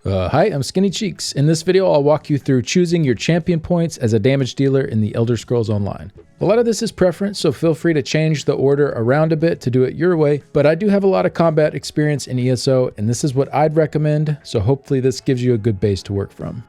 Hi, I'm Skinny Cheeks. In this video, I'll walk you through choosing your champion points as a damage dealer in the Elder Scrolls Online. A lot of this is preference, so feel free to change the order around a bit to do it your way, but I do have a lot of combat experience in ESO, and this is what I'd recommend, so hopefully this gives you a good base to work from.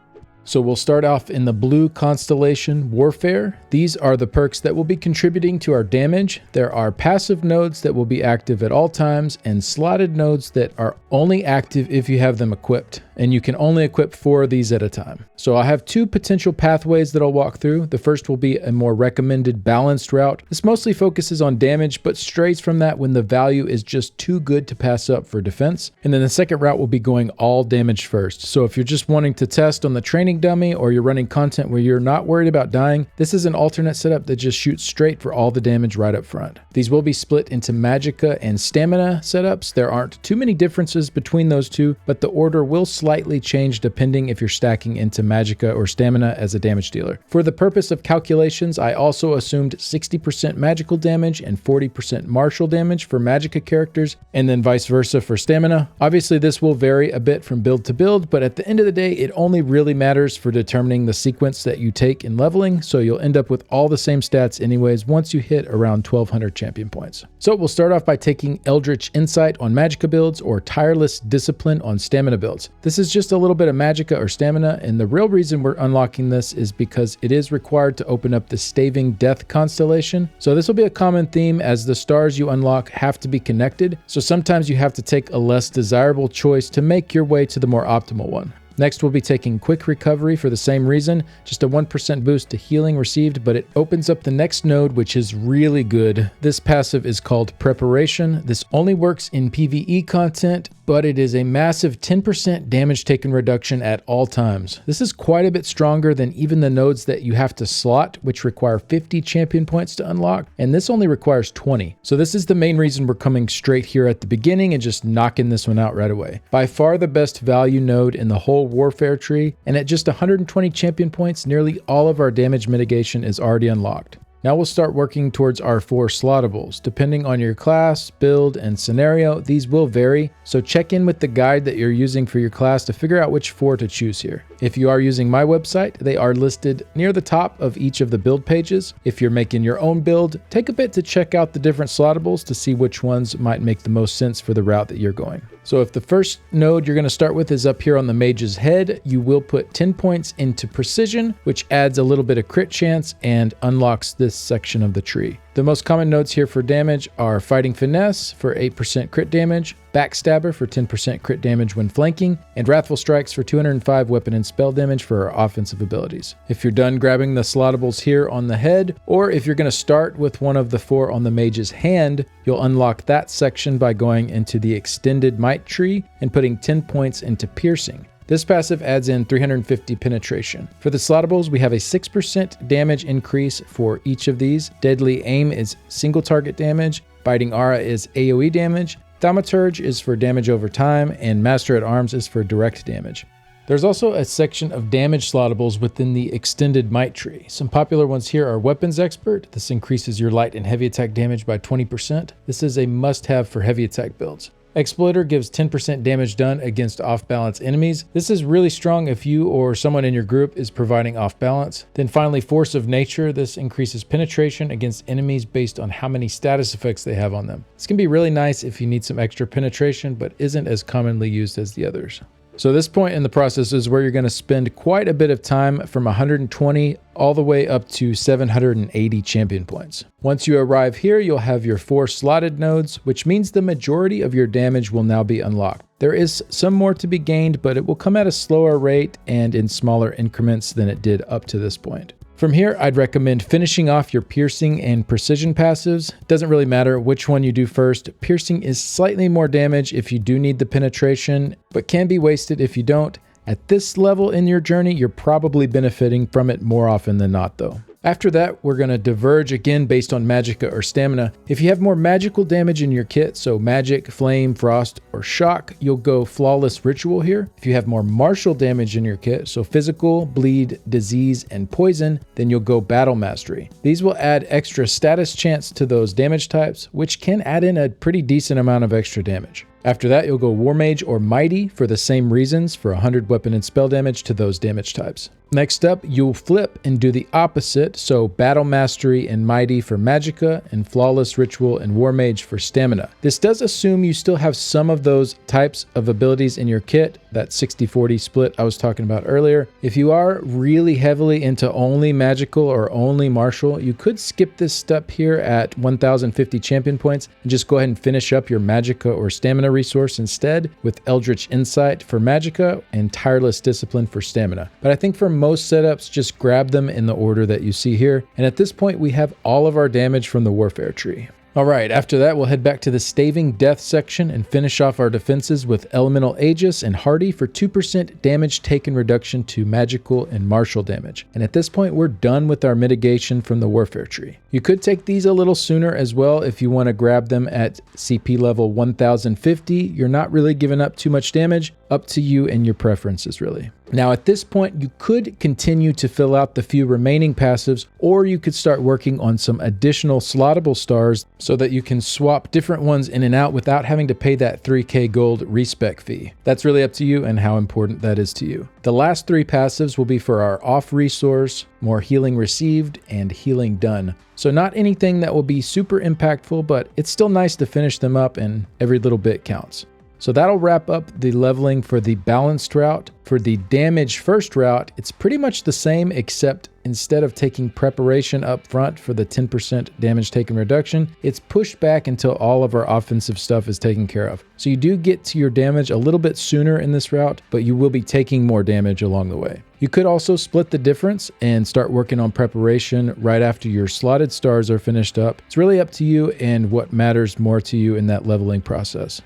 So we'll start off in the blue constellation Warfare. These are the perks that will be contributing to our damage. There are passive nodes that will be active at all times and slotted nodes that are only active if you have them equipped. And you can only equip 4 of these at a time. So I have 2 potential pathways that I'll walk through. The first will be a more recommended balanced route. This mostly focuses on damage, but strays from that when the value is just too good to pass up for defense. And then the second route will be going all damage first. So if you're just wanting to test on the training dummy or you're running content where you're not worried about dying, this is an alternate setup that just shoots straight for all the damage right up front. These will be split into magicka and stamina setups. There aren't too many differences between those two, but the order will slightly change depending if you're stacking into magicka or stamina as a damage dealer. For the purpose of calculations, I also assumed 60% magical damage and 40% martial damage for magicka characters, and then vice versa for stamina. Obviously, this will vary a bit from build to build, but at the end of the day, it only really matters for determining the sequence that you take in leveling, so you'll end up with all the same stats anyways once you hit around 1200 champion points. So we'll start off by taking Eldritch Insight on magicka builds or Tireless Discipline on stamina builds. This is just a little bit of magicka or stamina, and the real reason we're unlocking this is because it is required to open up the Staving Death constellation. So this will be a common theme as the stars you unlock have to be connected, so sometimes you have to take a less desirable choice to make your way to the more optimal one. Next, we'll be taking Quick Recovery for the same reason, just a 1% boost to healing received, but it opens up the next node, which is really good. This passive is called Preparation. This only works in PvE content, but it is a massive 10% damage taken reduction at all times. This is quite a bit stronger than even the nodes that you have to slot, which require 50 champion points to unlock, and this only requires 20. So this is the main reason we're coming straight here at the beginning and just knocking this one out right away. By far the best value node in the whole Warfare tree, and at just 120 champion points, nearly all of our damage mitigation is already unlocked. Now we'll start working towards our 4 Slottables. Depending on your class, build, and scenario, these will vary, so check in with the guide that you're using for your class to figure out which 4 to choose here. If you are using my website, they are listed near the top of each of the build pages. If you're making your own build, take a bit to check out the different Slottables to see which ones might make the most sense for the route that you're going. So if the first node you're going to start with is up here on the mage's head, you will put 10 points into precision, which adds a little bit of crit chance and unlocks this section of the tree. The most common nodes here for damage are Fighting Finesse for 8% crit damage, Backstabber for 10% crit damage when flanking, and Wrathful Strikes for 205 weapon and spell damage for our offensive abilities. If you're done grabbing the Slottables here on the head, or if you're going to start with one of the 4 on the mage's hand, you'll unlock that section by going into the Extended Might tree and putting 10 points into Piercing. This passive adds in 350 penetration. For the Slottables, we have a 6% damage increase for each of these. Deadly Aim is single target damage, Biting Aura is AoE damage, Thaumaturge is for damage over time, and Master at Arms is for direct damage. There's also a section of damage Slottables within the Extended Might tree. Some popular ones here are Weapons Expert. This increases your light and heavy attack damage by 20%. This is a must-have for heavy attack builds. Exploiter gives 10% damage done against off-balance enemies. This is really strong if you or someone in your group is providing off-balance. Then finally, Force of Nature. This increases penetration against enemies based on how many status effects they have on them. This can be really nice if you need some extra penetration, but isn't as commonly used as the others. So this point in the process is where you're going to spend quite a bit of time from 120 all the way up to 780 champion points. Once you arrive here, you'll have your 4 slotted nodes, which means the majority of your damage will now be unlocked. There is some more to be gained, but it will come at a slower rate and in smaller increments than it did up to this point. From here, I'd recommend finishing off your Piercing and Precision passives. Doesn't really matter which one you do first. Piercing is slightly more damage if you do need the penetration, but can be wasted if you don't. At this level in your journey, you're probably benefiting from it more often than not though. After that, we're going to diverge again based on magicka or stamina. If you have more magical damage in your kit, so magic, flame, frost, or shock, you'll go Flawless Ritual here. If you have more martial damage in your kit, so physical, bleed, disease, and poison, then you'll go Battle Mastery. These will add extra status chance to those damage types, which can add in a pretty decent amount of extra damage. After that, you'll go War Mage or Mighty for the same reasons, for 100 weapon and spell damage to those damage types. Next up, you'll flip and do the opposite, so Battle Mastery and Mighty for Magicka, and Flawless Ritual and War Mage for Stamina. This does assume you still have some of those types of abilities in your kit, that 60-40 split I was talking about earlier. If you are really heavily into only Magical or only Martial, you could skip this step here at 1050 champion points and just go ahead and finish up your Magicka or Stamina resource instead with Eldritch Insight for Magicka and Tireless Discipline for Stamina. But I think for most setups, just grab them in the order that you see here. And at this point, we have all of our damage from the Warfare tree. Alright, after that we'll head back to the Staving Death section and finish off our defenses with Elemental Aegis and Hardy for 2% damage taken reduction to magical and martial damage. And at this point we're done with our mitigation from the Warfare tree. You could take these a little sooner as well if you want to grab them at CP level 1050. You're not really giving up too much damage, up to you and your preferences really. Now at this point you could continue to fill out the few remaining passives, or you could start working on some additional slottable stars so that you can swap different ones in and out without having to pay that 3k gold respec fee. That's really up to you and how important that is to you. The last 3 passives will be for our off resource, more healing received, and healing done. So not anything that will be super impactful, but it's still nice to finish them up and every little bit counts. So that'll wrap up the leveling for the balanced route. For the damage first route, it's pretty much the same, except instead of taking preparation up front for the 10% damage taken reduction, it's pushed back until all of our offensive stuff is taken care of. So you do get to your damage a little bit sooner in this route, but you will be taking more damage along the way. You could also split the difference and start working on preparation right after your slotted stars are finished up. It's really up to you and what matters more to you in that leveling process.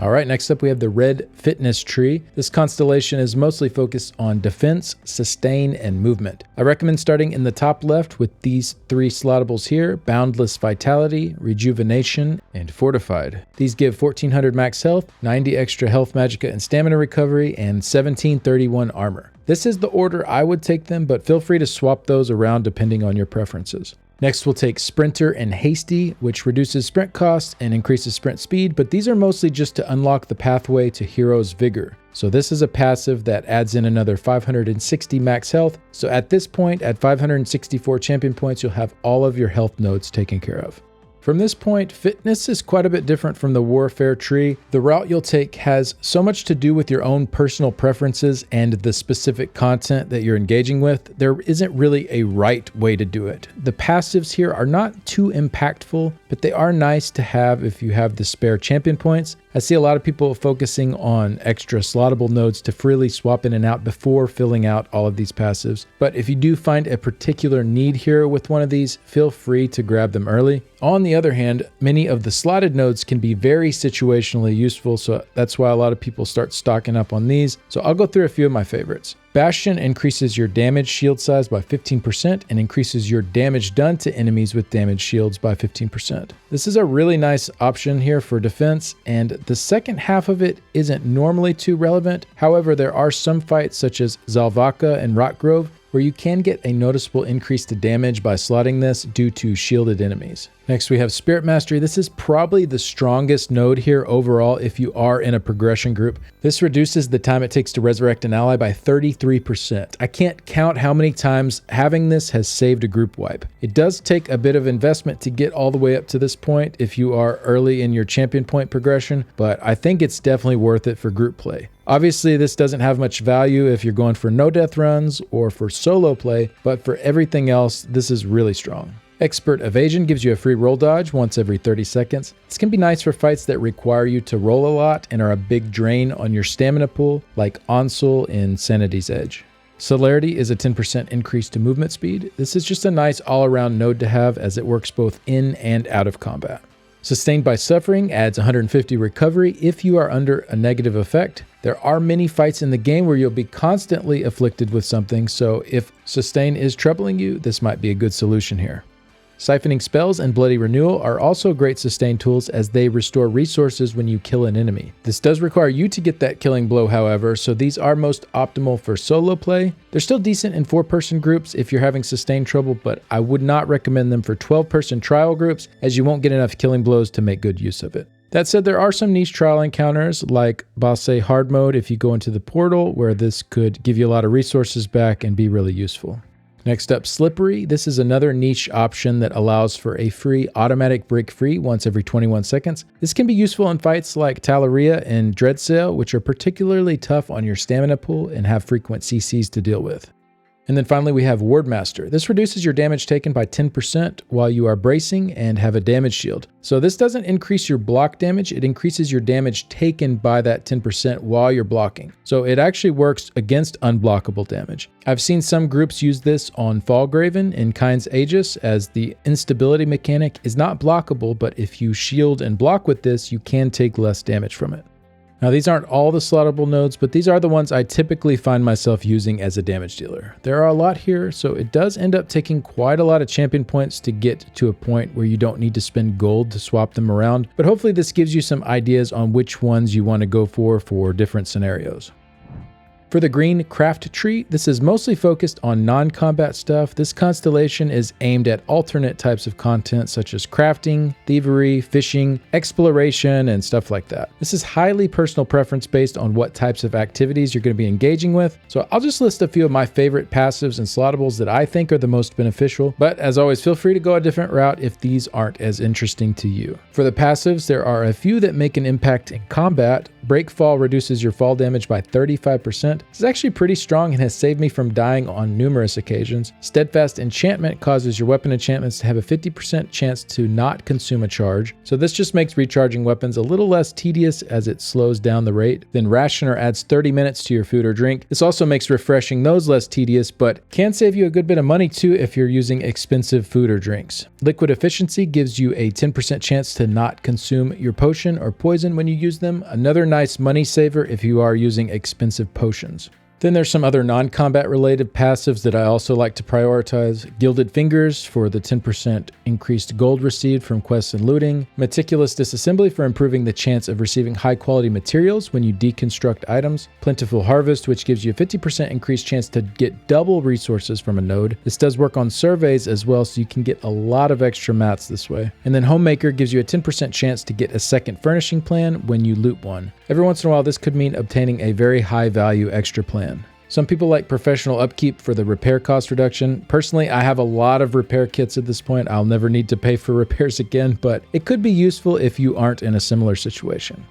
All right, next up we have the Red Fitness Tree. This constellation is mostly focused on defense, sustain, and movement. I recommend starting in the top left with these 3 slottables here: Boundless Vitality, Rejuvenation, and Fortified. These give 1400 max health, 90 extra health, magicka, and stamina recovery, and 1731 armor. This is the order I would take them, but feel free to swap those around depending on your preferences. Next, we'll take Sprinter and Hasty, which reduces sprint cost and increases sprint speed, but these are mostly just to unlock the pathway to Hero's Vigor. So this is a passive that adds in another 560 max health. So at this point, at 564 champion points, you'll have all of your health nodes taken care of. From this point, fitness is quite a bit different from the Warfare tree. The route you'll take has so much to do with your own personal preferences and the specific content that you're engaging with. There isn't really a right way to do it. The passives here are not too impactful, but they are nice to have if you have the spare champion points. I see a lot of people focusing on extra slottable nodes to freely swap in and out before filling out all of these passives. But if you do find a particular need here with one of these, feel free to grab them early. On the other hand, many of the slotted nodes can be very situationally useful, so that's why a lot of people start stocking up on these. So I'll go through a few of my favorites. Bastion increases your damage shield size by 15% and increases your damage done to enemies with damage shields by 15%. This is a really nice option here for defense, and the second half of it isn't normally too relevant. However, there are some fights such as Zalvaka and Rockgrove where you can get a noticeable increase to damage by slotting this due to shielded enemies. Next, we have Spirit Mastery. This is probably the strongest node here overall if you are in a progression group. This reduces the time it takes to resurrect an ally by 33%. I can't count how many times having this has saved a group wipe. It does take a bit of investment to get all the way up to this point if you are early in your champion point progression, but I think it's definitely worth it for group play. Obviously, this doesn't have much value if you're going for no death runs or for solo play, but for everything else, this is really strong. Expert Evasion gives you a free roll dodge once every 30 seconds. This can be nice for fights that require you to roll a lot and are a big drain on your stamina pool, like Onsul in Sanity's Edge. Celerity is a 10% increase to movement speed. This is just a nice all-around node to have as it works both in and out of combat. Sustained by Suffering adds 150 recovery if you are under a negative effect. There are many fights in the game where you'll be constantly afflicted with something, so if Sustain is troubling you, this might be a good solution here. Siphoning Spells and Bloody Renewal are also great sustain tools as they restore resources when you kill an enemy. This does require you to get that killing blow, however, so these are most optimal for solo play. They're still decent in 4-person groups if you're having sustain trouble, but I would not recommend them for 12-person trial groups as you won't get enough killing blows to make good use of it. That said, there are some niche trial encounters like Bosse Hard Mode if you go into the portal, where this could give you a lot of resources back and be really useful. Next up, Slippery. This is another niche option that allows for a free automatic break free once every 21 seconds. This can be useful in fights like Talaria and Dreadsail, which are particularly tough on your stamina pool and have frequent CCs to deal with. And then finally, we have Wardmaster. This reduces your damage taken by 10% while you are bracing and have a damage shield. So this doesn't increase your block damage, it increases your damage taken by that 10% while you're blocking. So it actually works against unblockable damage. I've seen some groups use this on Fallgraven in Kind's Aegis, as the instability mechanic is not blockable, but if you shield and block with this, you can take less damage from it. Now, these aren't all the slottable nodes, but these are the ones I typically find myself using as a damage dealer. There are a lot here, so it does end up taking quite a lot of champion points to get to a point where you don't need to spend gold to swap them around, but hopefully this gives you some ideas on which ones you want to go for different scenarios. For the green craft tree, this is mostly focused on non-combat stuff. This constellation is aimed at alternate types of content such as crafting, thievery, fishing, exploration, and stuff like that. This is highly personal preference based on what types of activities you're going to be engaging with. So I'll just list a few of my favorite passives and slottables that I think are the most beneficial. But as always, feel free to go a different route if these aren't as interesting to you. For the passives, there are a few that make an impact in combat. Breakfall reduces your fall damage by 35%. This is actually pretty strong and has saved me from dying on numerous occasions. Steadfast Enchantment causes your weapon enchantments to have a 50% chance to not consume a charge. So this just makes recharging weapons a little less tedious as it slows down the rate. Then Rationer adds 30 minutes to your food or drink. This also makes refreshing those less tedious, but can save you a good bit of money too if you're using expensive food or drinks. Liquid Efficiency gives you a 10% chance to not consume your potion or poison when you use them. Another nice money saver if you are using expensive potions. Then there's some other non-combat related passives that I also like to prioritize. Gilded Fingers for the 10% increased gold received from quests and looting. Meticulous Disassembly for improving the chance of receiving high quality materials when you deconstruct items. Plentiful Harvest, which gives you a 50% increased chance to get double resources from a node. This does work on surveys as well, so you can get a lot of extra mats this way. And then Homemaker gives you a 10% chance to get a second furnishing plan when you loot one. Every once in a while, this could mean obtaining a very high value extra plan. Some people like Professional Upkeep for the repair cost reduction. Personally, I have a lot of repair kits at this point. I'll never need to pay for repairs again, but it could be useful if you aren't in a similar situation.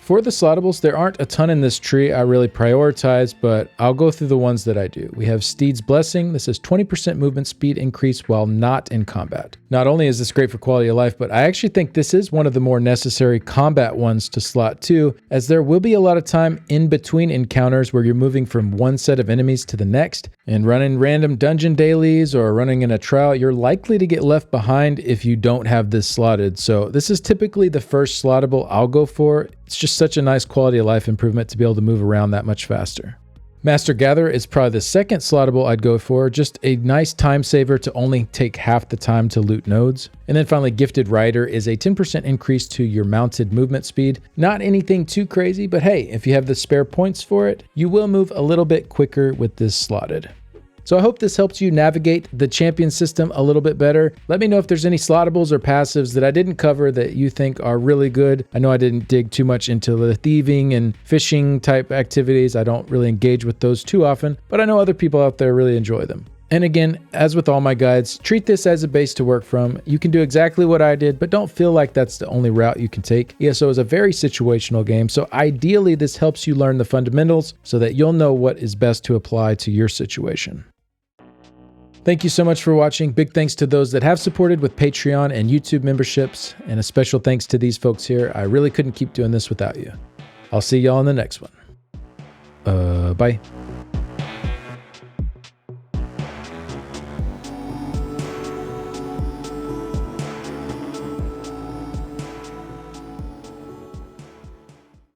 For the slottables, there aren't a ton in this tree I really prioritize, but I'll go through the ones that I do. We have Steed's Blessing. This is 20% movement speed increase while not in combat. Not only is this great for quality of life, but I actually think this is one of the more necessary combat ones to slot too, as there will be a lot of time in between encounters where you're moving from one set of enemies to the next, and running random dungeon dailies or running in a trial, you're likely to get left behind if you don't have this slotted. So this is typically the first slottable I'll go for. It's just such a nice quality of life improvement to be able to move around that much faster. Master Gatherer is probably the second slottable I'd go for, just a nice time saver to only take half the time to loot nodes. And then finally, Gifted Rider is a 10% increase to your mounted movement speed. Not anything too crazy, but hey, if you have the spare points for it, you will move a little bit quicker with this slotted. So I hope this helps you navigate the champion system a little bit better. Let me know if there's any slottables or passives that I didn't cover that you think are really good. I know I didn't dig too much into the thieving and fishing type activities. I don't really engage with those too often, but I know other people out there really enjoy them. And again, as with all my guides, treat this as a base to work from. You can do exactly what I did, but don't feel like that's the only route you can take. ESO is a very situational game, so ideally this helps you learn the fundamentals so that you'll know what is best to apply to your situation. Thank you so much for watching. Big thanks to those that have supported with Patreon and YouTube memberships, and a special thanks to these folks here. I really couldn't keep doing this without you. I'll see y'all in the next one. Bye.